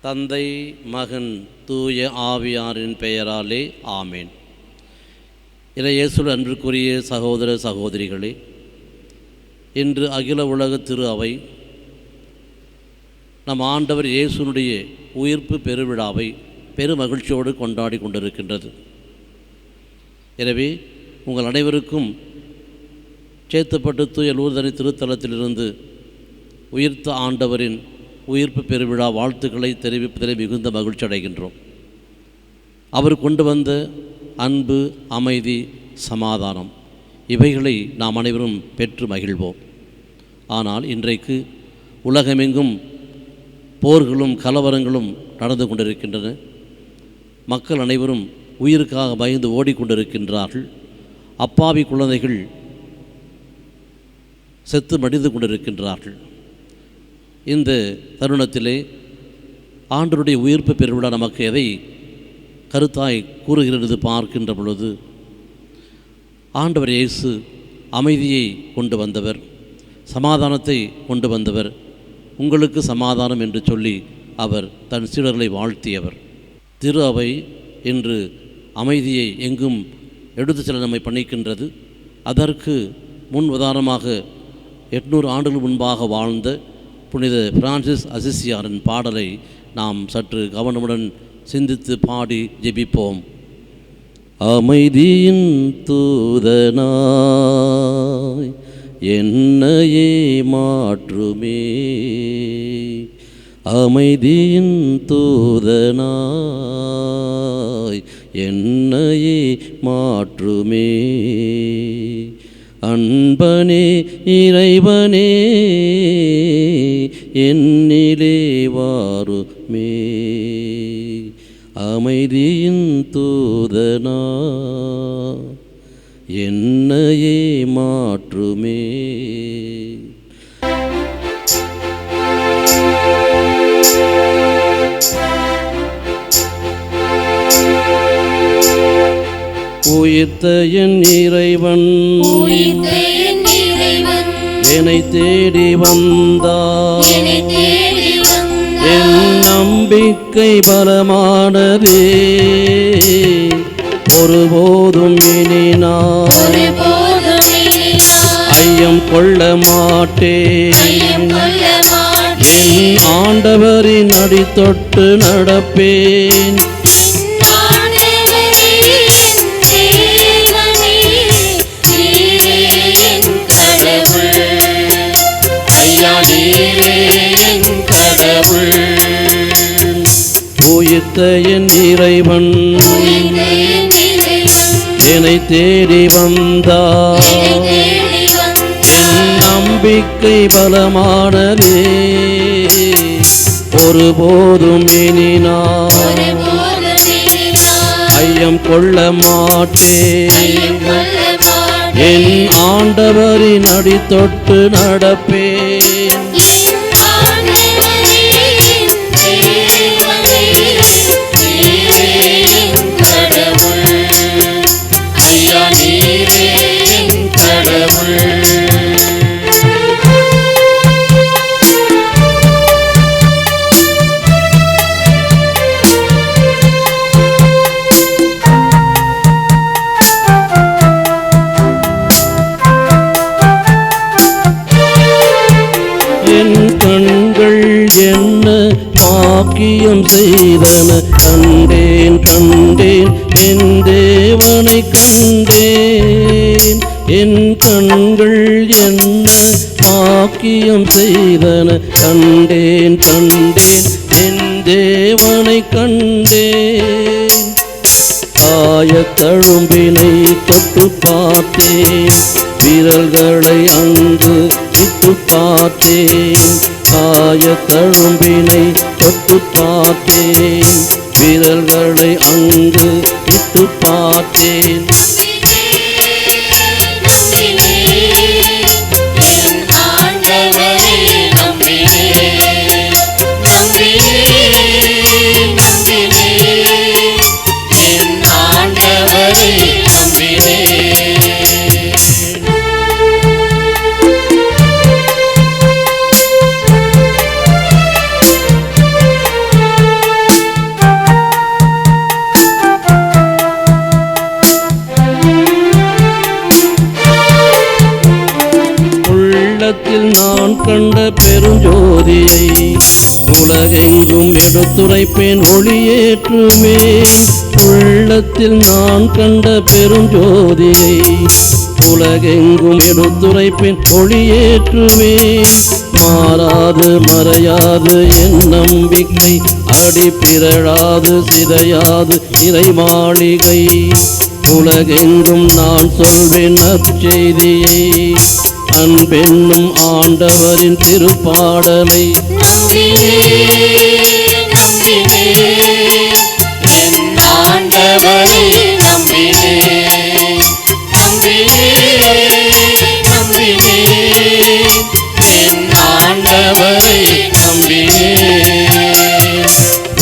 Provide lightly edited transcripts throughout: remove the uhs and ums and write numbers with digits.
தந்தை, மகன், தூய ஆவியாரின் பெயராலே ஆமேன். இறையேசுவில் அன்பிற்குரிய சகோதர சகோதரிகளே, இன்று அகில உலக திரு அவை நம் ஆண்டவர் இயேசுனுடைய உயிர்ப்பு பெருவிழாவை பெருமகிழ்ச்சியோடு கொண்டாடி கொண்டிருக்கின்றது. எனவே உங்கள் அனைவருக்கும் சேத்துப்பட்டு தூய லூர்தனை திருத்தலத்திலிருந்து உயிர்த்த ஆண்டவரின் உயிர்ப்பு பெருவிழா வாழ்த்துக்களை தெரிவிப்பதிலே மிகுந்த மகிழ்ச்சி அடைகின்றோம். அவர் கொண்டு வந்த அன்பு, அமைதி, சமாதானம் இவைகளை நாம் அனைவரும் பெற்று மகிழ்வோம். ஆனால் இன்றைக்கு உலகமெங்கும் போர்களும் கலவரங்களும் நடந்து கொண்டிருக்கின்றன. மக்கள் அனைவரும் உயிருக்காக பயந்து ஓடிக்கொண்டிருக்கின்றார்கள். அப்பாவி குழந்தைகள் செத்து மடிந்து கொண்டிருக்கின்றார்கள். இந்த தருணத்திலே ஆண்டவருடைய உயிர்ப்பு பெருவிழா நமக்கு எதை கருத்தாய் கூறுகிறது பார்க்கின்ற பொழுது, ஆண்டவர் இயேசு அமைதியை கொண்டு வந்தவர், சமாதானத்தை கொண்டு வந்தவர். உங்களுக்கு சமாதானம் என்று சொல்லி அவர் தன் சீடர்களை வாழ்த்தியவர். திரு அவை இன்று அமைதியை எங்கும் எடுத்து செல்ல நம்மை பணிக்கின்றது. அதற்கு முன் உதாரணமாக 800 ஆண்டுகள் முன்பாக வாழ்ந்த புனித பிரான்சிஸ் அசிசியாரின் பாடலை நாம் சற்று கவனமுடன் சிந்தித்து பாடி ஜெபிப்போம். அமைதியின் தூதனாய் என்னையே மாற்றுமே, அமைதியின் தூதனாய் என்னையே மாற்றுமே, அன்பனே இறைவனே என்னிலே வாருமே, அமைதியின் தூதனாய் என்னையே மாற்றுமே. உயிர்த்த என் இறைவன் என்னை தேடி வந்தார், என் நம்பிக்கை பலமானதே, ஒருபோதும் இனி நான் ஐயம் கொள்ள மாட்டேன், என் ஆண்டவரின் அடி தொட்டு நடப்பேன், உயிர்த்த என் இறைவன் என்னை தேடி வந்தார், என் நம்பிக்கை பலமானதே, ஒருபோதும் இனி நான் ஐயம் கொள்ள மாட்டேன், என் ஆண்டவரின் அடி தொட்டு நடப்பேன், என்ன பாக்கியம் செய்தன கண்டேன் கண்டேன் என் தேவனை கண்டேன், என் கண்கள் என்ன பாக்கியம் செய்தன கண்டேன் கண்டேன் என் தேவனை கண்டேன், காயத்தழும்பினை தொட்டு பார்த்தேன், விரல்களை அங்கு விட்டு பார்த்தேன், காயத்தழும்பினை தொட்டு பார்த்தேன், விரல்களை அங்கு விட்டு பார்த்தேன், ஜோதியை உலகெங்கும் எடுத்துரைப்பேன் ஒளியேற்றுவேன் உள்ளத்தில் நான் கண்ட பெரும் ஜோதியை உலகெங்கும் எடுத்துரைப்பேன் ஒளியேற்றுவேன் மாறாது மறையாது என் நம்பிக்கை அடி பிறழாது சிதையாது இறை மாளிகை உலகெங்கும் நான் சொல்வேன் நற்செய்தியை அன்பென்னும் ஆண்டவரின் திருப்பாடலை ஆண்டவரை நம்பினே என் ஆண்டவரை நம்பினே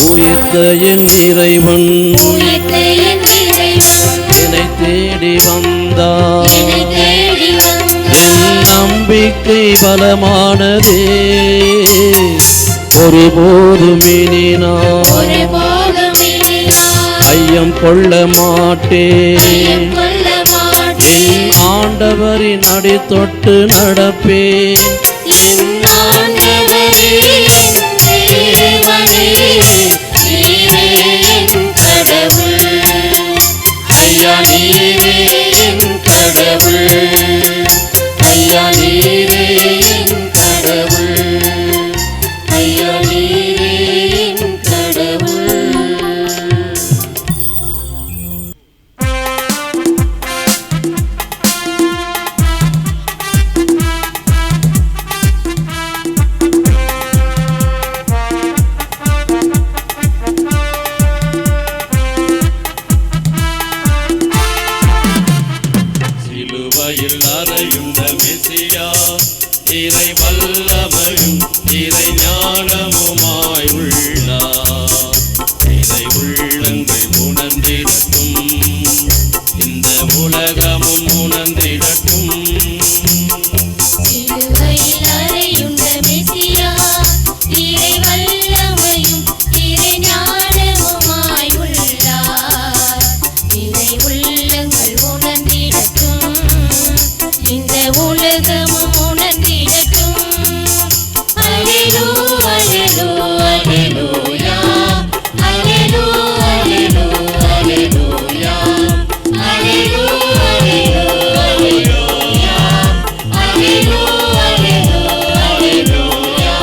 உயிர்த்த என் இறைவன் என்னை தேடி வந்தார் என் நம்பிக்கை பலமானதே ஒருபோதும் இனினார் ஐயம் கொள்ள மாட்டேன் என் ஆண்டவரின் அடி தொட்டு நடப்பேன் என் ஆண்டவரே தேவனே நீரே என் கடவுள் ஐயா நீரே என் கடவுள் ஐயா நீரே என் கடவுள் ஐயா நீரே என் கடவுள் சிலுவையில் அறையுண்ட மெசியா இறை வல்லமையும் இறை ஞானமுமாய் உள்ளார் இறை உள்ளங்கள் உணர்ந்திடட்டும் இந்த உலகமும் உணர்ந்திடட்டும் சிலுவையில் அறையுண்ட மெசியா இறை வல்லமையும் இறை ஞானமுமாய் உள்ளார் இறை உள்ளங்கள் உணர்ந்திடட்டும் இந்த உலகமும் உணர்ந்திடட்டும் அல்லேலூயா அல்லேலூயா அல்லேலூயா அல்லேலூயா அல்லேலூயா அல்லேலூயா அல்லேலூயா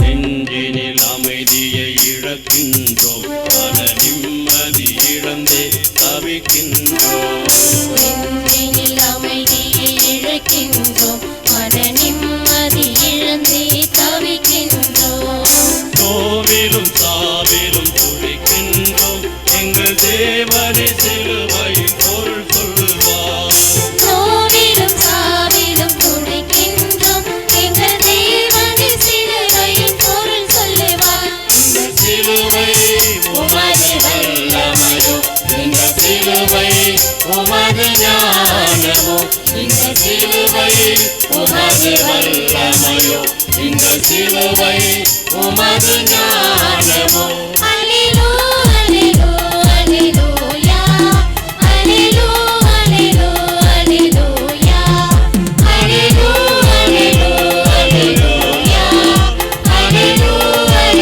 நெஞ்சினில் அமைதியை இழக்கின்றோம் மன நிம்மதி இழந்தே தவிக்கின்றோம் நெஞ்சினில் அமைதியை இழக்கின்றோம் மன நிம்மதி இழந்தே தவிக்கின்றோம் நோவிலும் சாவிலும் துடிக்கின்றோம் எங்கள் தேவனை சிலுவையில் பொருள் சொல்வார் நோவிலும் சாவிலும் துடிக்கின்றோம் எங்கள் தேவனை சிலுவையின் பொருள் சொல்லுவார் இந்த சிலுவை உமது வல்லமையோ இந்த சிலுவை உமது ஞானமோ இந்த சிலுவை உமது வல்லமையோ இந்த சிலுவை உமது ஞானமோ அல்லேலூயா அல்லேலூயா அல்லேலூயா அல்லேலூயா அல்லேலூயா அல்லேலூயா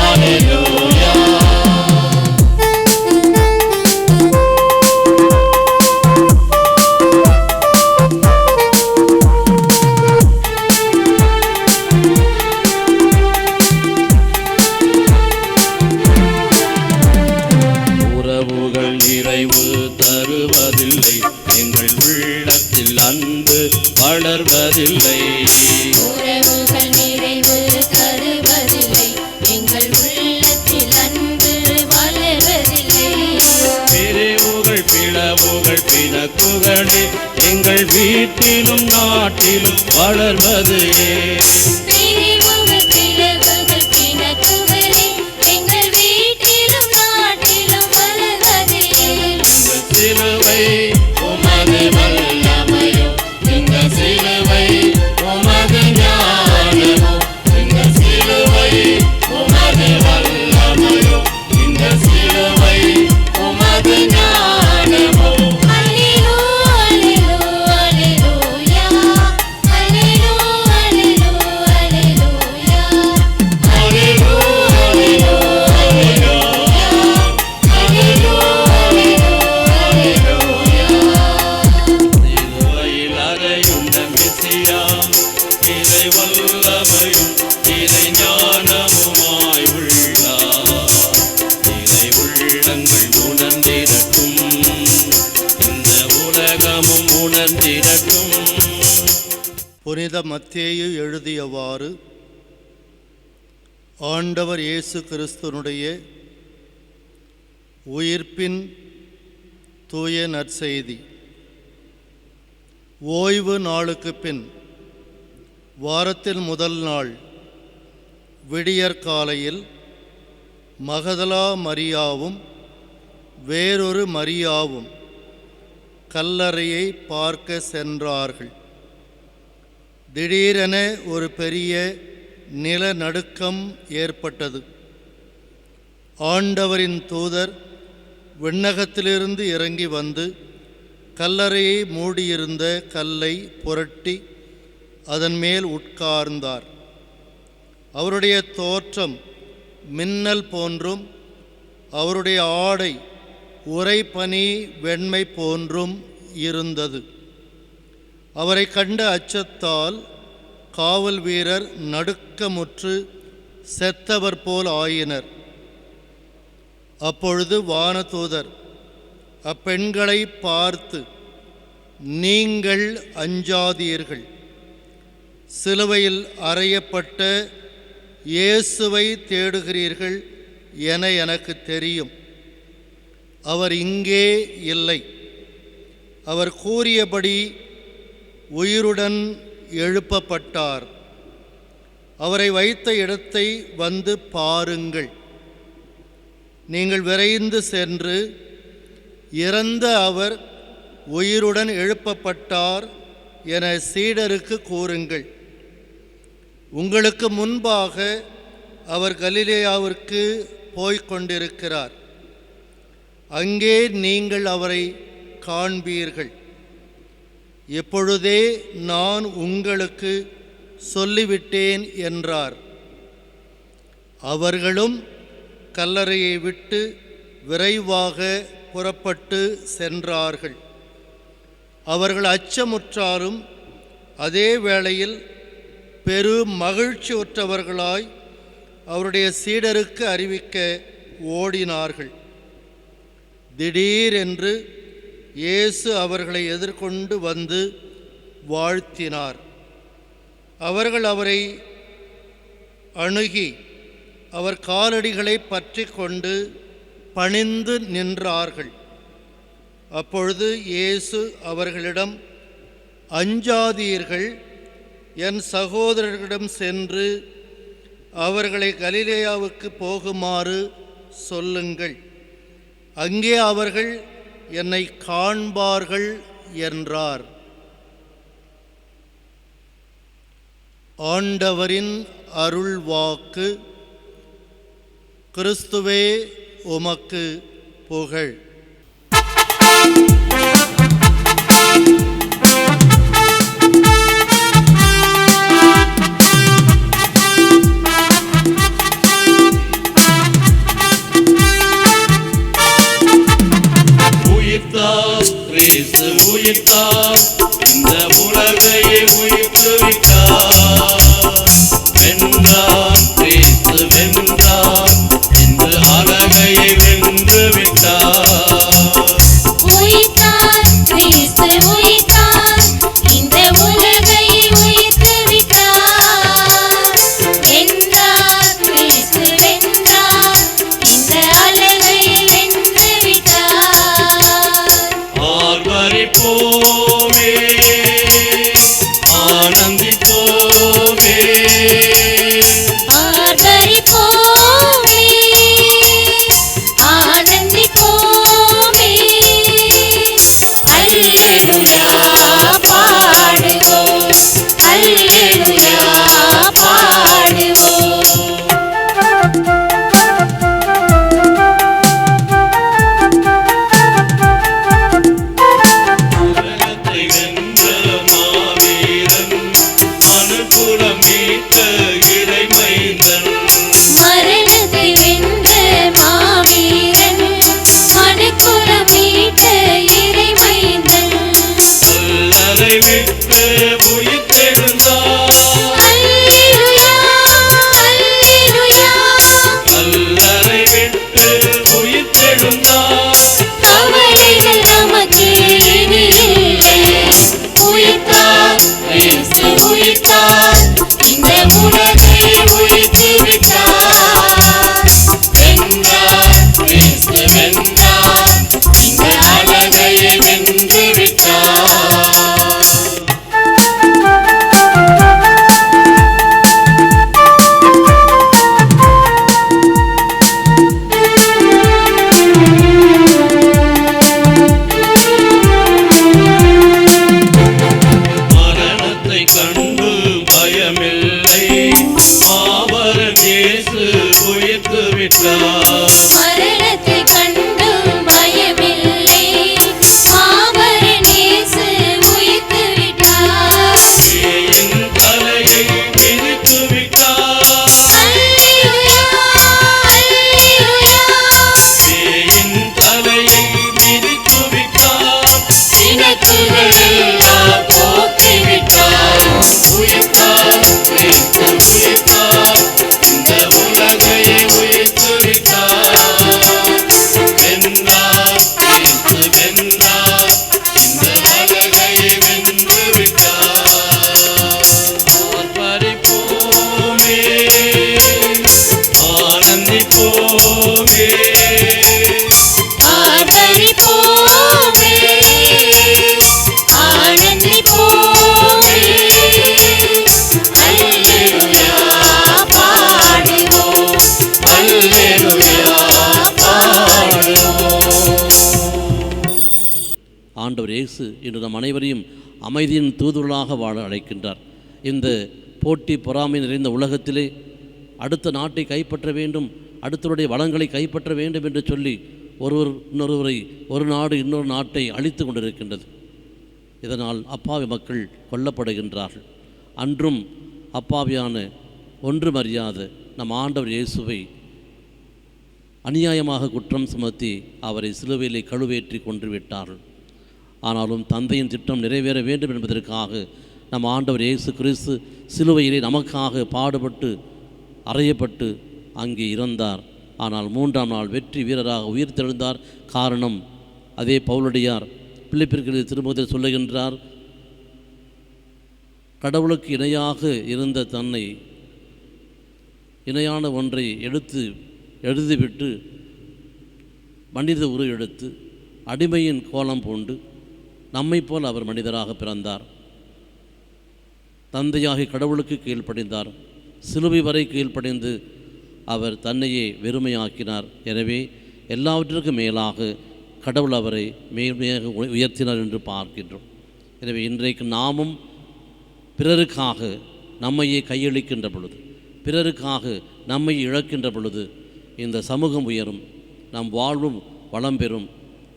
அல்லேலூயா உறவுகள் நிறைவு தருவதில்லை எங்கள் உள்ளத்தில் அன்பு வளர்வதில்லை உறவுகள் நிறைவு தருவதில்லை எங்கள் உள்ளத்தில் அன்பு வளர்வதில்லை பிரிவுகள் பிளவுகள் பிணக்குகளே எங்கள் வீட்டிலும் நாட்டிலும் வளர்வது ஏன் பிரிவுகள் பிளவுகள் பிணக்குகளே எங்கள் வீட்டிலும் நாட்டிலும் வளர்வதே இந்த சிலுவை உமது வல்லமையோ இந்த சிலுவை உமது ஞானமோ புனித மத்தேயு எழுதியவாறு ஆண்டவர் இயேசு கிறிஸ்துனுடைய உயிர்ப்பின் தூய நற்செய்தி. ஓய்வு நாளுக்கு பின் வாரத்தின் முதல் நாள் விடியற்காலையில் மகதலா மரியாவும் வேறொரு மரியாவும் கல்லறையை பார்க்க சென்றார்கள். திடீரென ஒரு பெரிய நிலநடுக்கம் ஏற்பட்டது. ஆண்டவரின் தூதர் விண்ணகத்திலிருந்து இறங்கி வந்து கல்லறையை மூடியிருந்த கல்லை புரட்டி அதன் மேல் உட்கார்ந்தார். அவருடைய தோற்றம் மின்னல் போன்றும் அவருடைய ஆடை உறைபனி வெண்மை போன்றும் இருந்தது. அவரை கண்ட அச்சத்தால் காவல் வீரர் நடுக்கமுற்று செத்தவர் போல் ஆயினர். அப்பொழுது வானதூதர் அப்பெண்களை பார்த்து, நீங்கள் அஞ்சாதீர்கள், சிலுவையில் அறையப்பட்ட இயேசுவை தேடுகிறீர்கள் என எனக்கு தெரியும். அவர் இங்கே இல்லை. அவர் கூறியபடி உயிருடன் எழுப்பப்பட்டார். அவரை வைத்த இடத்தை வந்து பாருங்கள். நீங்கள் விரைந்து சென்று இறந்த அவர் உயிருடன் எழுப்பப்பட்டார் என சீடருக்கு கூறுங்கள். உங்களுக்கு முன்பாக அவர் கலிலேயாவிற்கு போய்க் கொண்டிருக்கிறார். அங்கே நீங்கள் அவரை காண்பீர்கள். எப்பொழுதே நான் உங்களுக்கு சொல்லிவிட்டேன் என்றார். அவர்களும் கல்லறையை விட்டு விரைவாக புறப்பட்டு சென்றார்கள். அவர்கள் அச்சமுற்றாலும் அதே வேளையில் பெரும் மகிழ்ச்சியுற்றவர்களாய் அவருடைய சீடருக்கு அறிவிக்க ஓடினார்கள். திடீரென்று இயேசு அவர்களை எதிர்கொண்டு வந்து வாழ்த்தினார். அவர்கள் அவரை அணுகி அவர் காலடிகளை பற்றி கொண்டு பணிந்து நின்றார்கள். அப்பொழுது இயேசு அவர்களிடம், அஞ்சாதீர்கள், என் சகோதரர்களிடம் சென்று அவர்களை கலிலேயாவுக்கு போகுமாறு சொல்லுங்கள். அங்கே அவர்கள் என்னை காண்பார்கள் என்றார். ஆண்டவரின் அருள்வாக்கு. கிறிஸ்துவே உமக்கு புகழ். உயிர்த்தார் கிறிஸ்து உயிர்த்தார், இந்த உலகையை உயிர்த்துவிட்டார். வென்றார் கிறிஸ்து வென்றார், இந்த அலகையை வென்று விட்டார். பெற்றார். மரணத்தை கண்டும் பயமில்லை, மாபரன் இயேசு உயிர்த்து விட்டார். பேயின் தலையை மிதித்து விட்டார். அல்லேலூயா, அல்லேலூயா. பேயின் தலையை மிதித்து விட்டார். சினத்துகளெல்லாம் போக்கிவிட்டார். உயிர்த்தார், கிறிஸ்து உயிர்த்தார், இந்த உலகையே உயிர்த்து விட்டார். வென்றார், கிறிஸ்து வென்றார், இந்த உலகையே வென்று விட்டார். ஆர்ப்பரிப்போமே, ஆனந்திப்போமே, ஆதரிப்போமே, ஆனந்திப்போமே. அல்லேலூயா பாடுவோம், அல்லேலூயா பாடுவோம். ஆண்டவர் இயேசு இன்று நம் அனைவரையும் அமைதியின் தூதுவர்களாக வாழ அழைக்கின்றார். இந்த போட்டி பொறாமை நிறைந்த உலகத்திலே அடுத்த நாட்டை கைப்பற்ற வேண்டும், அடுத்தவருடைய வளங்களை கைப்பற்ற வேண்டும் என்று சொல்லி ஒருவர் இன்னொருவரை, ஒரு நாடு இன்னொரு நாட்டை அழித்து கொண்டிருக்கின்றது. இதனால் அப்பாவி மக்கள் கொல்லப்படுகின்றார்கள். அன்றும் அப்பாவியான ஒன்றுமறியாத நம் ஆண்டவர் இயேசுவை அநியாயமாக குற்றம் சுமத்தி அவரை சிலுவையிலே கழுவேற்றி கொன்று விட்டார்கள். ஆனாலும் தந்தையின் திட்டம் நிறைவேற வேண்டும் என்பதற்காக நம் ஆண்டவர் இயேசு கிறிஸ்து சிலுவையிலே நமக்காக பாடுபட்டு அறையப்பட்டு அங்கே இறந்தார். ஆனால் 3ஆம் நாள் வெற்றி வீரராக உயிர்த்தெழுந்தார். காரணம், அதே பவுலடியார் பிலிப்பியருக்கு திருமுகத்தில் சொல்லுகின்றார், கடவுளுக்கு இணையாக இருந்த தன்னை இணையான ஒன்றை எழுதிவிட்டு மனித உரு எடுத்து அடிமையின் கோலம் பூண்டு நம்மை போல் அவர் மனிதராக பிறந்தார். தந்தையாகி கடவுளுக்கு கீழ்ப்படிந்தார். சிலுவை வரை கீழ்ப்படிந்து அவர் தன்னையே வெறுமையாக்கினார். எனவே எல்லாவற்றிற்கும் மேலாக கடவுள் அவரை மேன்மையாக உயர்த்தினார் என்று பார்க்கின்றோம். எனவே இன்றைக்கு நாமும் பிறருக்காக நம்மையே கையளிக்கின்ற பொழுது, பிறருக்காக நம்மை இழக்கின்ற பொழுது இந்த சமூகம் உயரும், நம் வாழ்வும் வளம் பெறும்,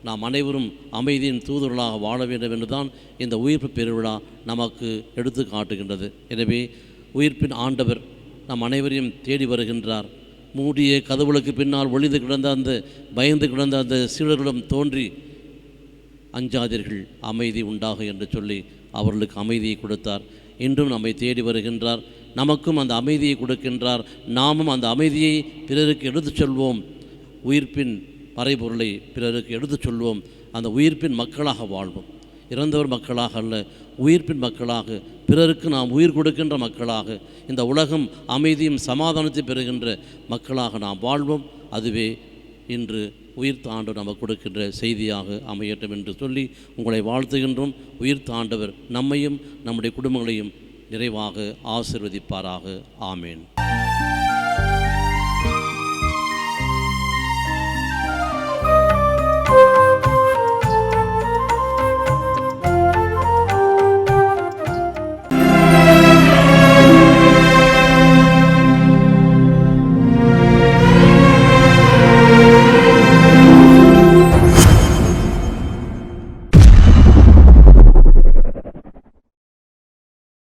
நாம் அனைவரும் அமைதியின் தூதுவர்களாக வாழ வேண்டும் என்றுதான் இந்த உயிர்ப்பு பெருவிழா நமக்கு எடுத்து காட்டுகின்றது. எனவே உயிர்ப்பின் ஆண்டவர் நம் அனைவரையும் தேடி வருகின்றார். மூடிய கதவுகளுக்கு பின்னால் ஒளிந்து கிடந்த அந்த பயந்து கிடந்த அந்த சீடர்களும் தோன்றி, அஞ்சாதீர்கள், அமைதி உண்டாக என்று சொல்லி அவர்களுக்கு அமைதியை கொடுத்தார். இன்றும் நம்மை தேடி வருகின்றார். நமக்கும் அந்த அமைதியை கொடுக்கின்றார். நாமும் அந்த அமைதியை பிறருக்கு எடுத்துச் சொல்வோம். உயிர்ப்பின் மறைபொருளை பிறருக்கு எடுத்துச் சொல்வோம். அந்த உயிர்ப்பின் மக்களாக வாழ்வோம். இறந்தவர் மக்களாக அல்ல, உயிர்ப்பின் மக்களாக, பிறருக்கு நாம் உயிர் கொடுக்கின்ற மக்களாக, இந்த உலகம் அமைதியும் சமாதானத்தை பெறுகின்ற மக்களாக நாம் வாழ்வோம். அதுவே இன்று உயிர்த்த ஆண்டவர் நமக்கு கொடுக்கின்ற செய்தியாக அமையட்டும் என்று சொல்லி உங்களை வாழ்த்துகின்றோம். உயிர்த்த ஆண்டவர் நம்மையும் நம்முடைய குடும்பங்களையும் நிறைவாக ஆசீர்வதிப்பாராக. ஆமேன்.